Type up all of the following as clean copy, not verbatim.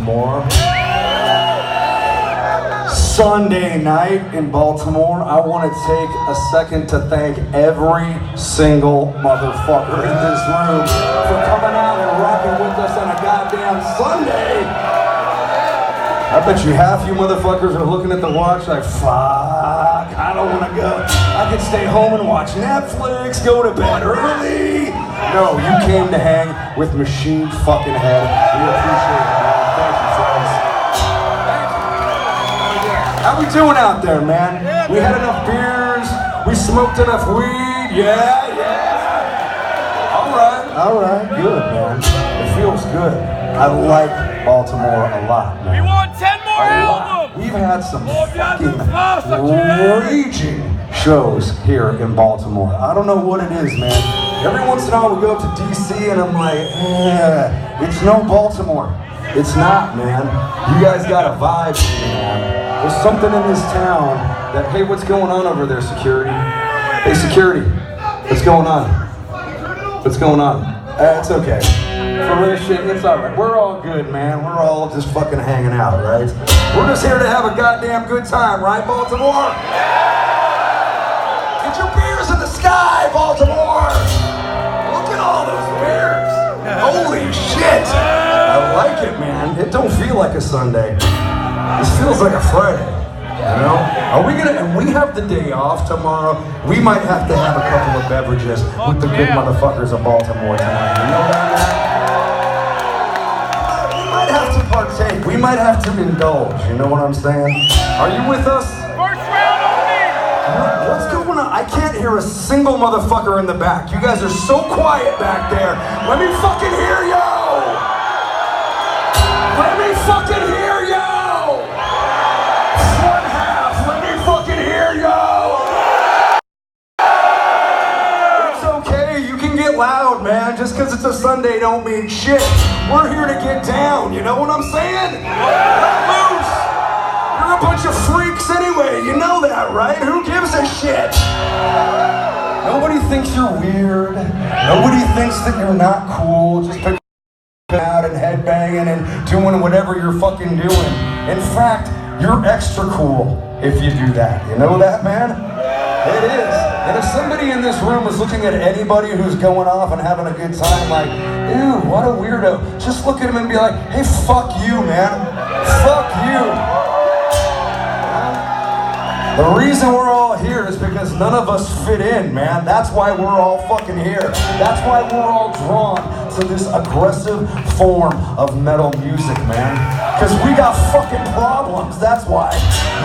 Baltimore. Sunday night in Baltimore. I want to take a second to thank every single motherfucker in this room for coming out and rocking with us on a goddamn Sunday. I bet you half you motherfuckers are looking at the watch like, fuck, I don't want to go. I could stay home and watch Netflix, go to bed early. No, you came to hang with Machine fucking Head. We appreciate it, man. Thank you, friends. How we doing out there, man? We had enough beers. We smoked enough weed. Yeah. All right, good, man. It feels good. I like Baltimore a lot, man. We want 10 more albums! We've had some fucking raging shows here in Baltimore. I don't know what it is, man. Every once in a while we go up to DC and I'm like, it's no Baltimore. It's not, man. You guys got a vibe, man. There's something in this town that, hey, what's going on over there, security? Hey, security, what's going on? What's going on? It's okay. For this shit, it's alright. We're all good, man. We're all just fucking hanging out, right? We're just here to have a goddamn good time, right, Baltimore? Get your beers in the sky, Baltimore! Look at all those beers! Holy shit! I like it, man. It don't feel like a Sunday. This feels like a Friday. You know? Are we gonna, and we have the day off tomorrow, we might have to have a couple of beverages with the good motherfuckers of Baltimore tonight. You know that, man? We might have to partake. We might have to indulge. You know what I'm saying? Are you with us? First round only! What's going on? I can't hear a single motherfucker in the back. You guys are so quiet back there. Let me fucking hear you! Let me fucking hear you! One half, let me fucking hear you! It's okay, you can get loud, man. Just because it's a Sunday don't mean shit. We're here to get down, you know what I'm saying? Let loose! You're a bunch of freaks anyway, you know that, right? Who gives a shit? Nobody thinks you're weird. Nobody thinks that you're not cool. Just pick out and headbanging and doing whatever you're fucking doing. In fact, you're extra cool if you do that. You know that, man? It is. And if somebody in this room is looking at anybody who's going off and having a good time like, ew, what a weirdo, just look at him and be like, hey, fuck you, man. Fuck you. The reason we're all here is because none of us fit in, man. That's why we're all fucking here. That's why we're all drawn to this aggressive form of metal music, man. Because we got fucking problems, that's why.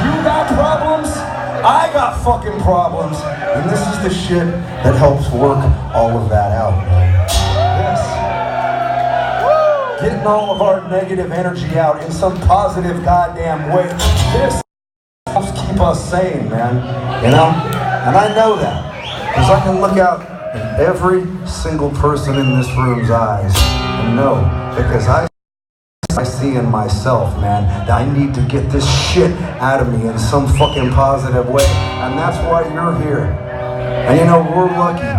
You got problems, I got fucking problems. And this is the shit that helps work all of that out, man. Yes. Getting all of our negative energy out in some positive goddamn way. This helps keep us sane, man, you know? And I know that, because I can look out in every single person in this room's eyes and know, because I see in myself, man, that I need to get this shit out of me in some fucking positive way, and that's why you're here. And you know, we're lucky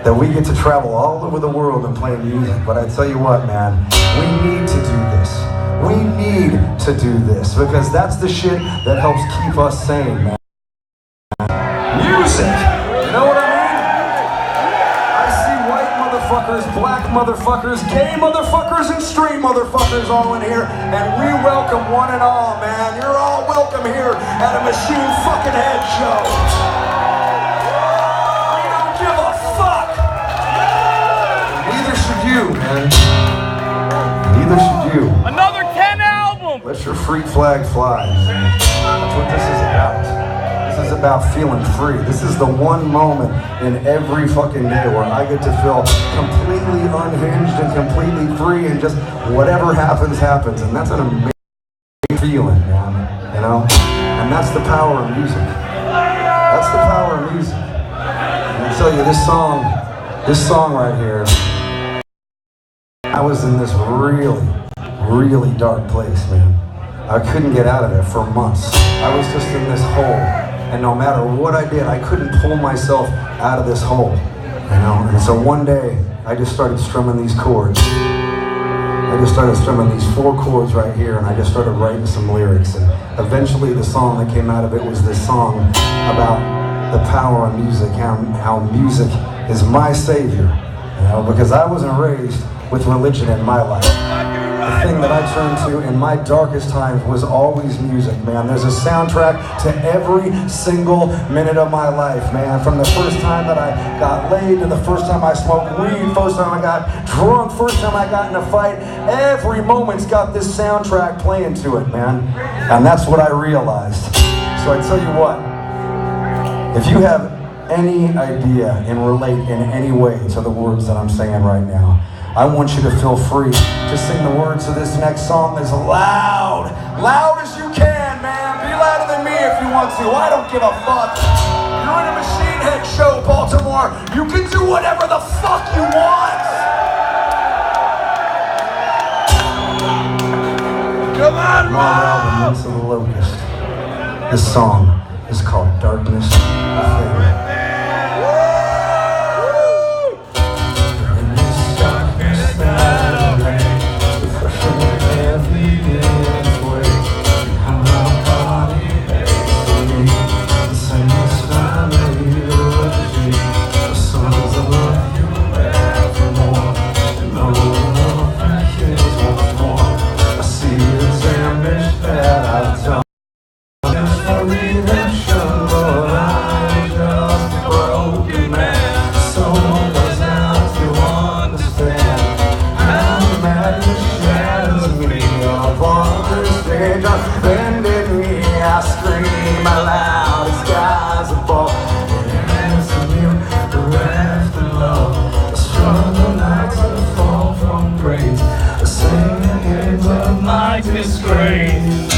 that we get to travel all over the world and play music, but I tell you what, man, we need to do this. We need to do this because that's the shit that helps keep us sane, man. Music! You know what I mean? I see white motherfuckers, black motherfuckers, gay motherfuckers, and straight motherfuckers all in here, and we welcome one and all, man. You're all welcome here at a Machine fucking Head show. We don't give a fuck! Neither should you, man. Neither should you. Another 10 albums! Let your freak flag fly. That's what this is about. This is about feeling free. This is the one moment in every fucking day where I get to feel completely unhinged and completely free and just whatever happens, happens. And that's an amazing feeling, man. You know? And that's the power of music. That's the power of music. And I tell you, this song right here, I was in this really dark place, man. I couldn't get out of it for months. I was just in this hole, and no matter what I did, I couldn't pull myself out of this hole, you know? And so one day, I just started strumming these chords. I just started strumming these 4 chords right here, and I just started writing some lyrics. And eventually the song that came out of it was this song about the power of music, how music is my savior. You know, because I wasn't raised with religion in my life. The thing that I turned to in my darkest times was always music, man. There's a soundtrack to every single minute of my life, man. From the first time that I got laid to the first time I smoked weed, first time I got drunk, first time I got in a fight. Every moment's got this soundtrack playing to it, man. And that's what I realized. So I tell you what, if you have any idea and relate in any way to the words that I'm saying right now, I want you to feel free to sing the words of this next song as loud as you can, man. Be louder than me if you want to. I don't give a fuck. You're in a Machine Head show, Baltimore. You can do whatever the fuck you want. Come on, man. Album, Roots of the Locust. This song is called Darkness Within. Disgrace.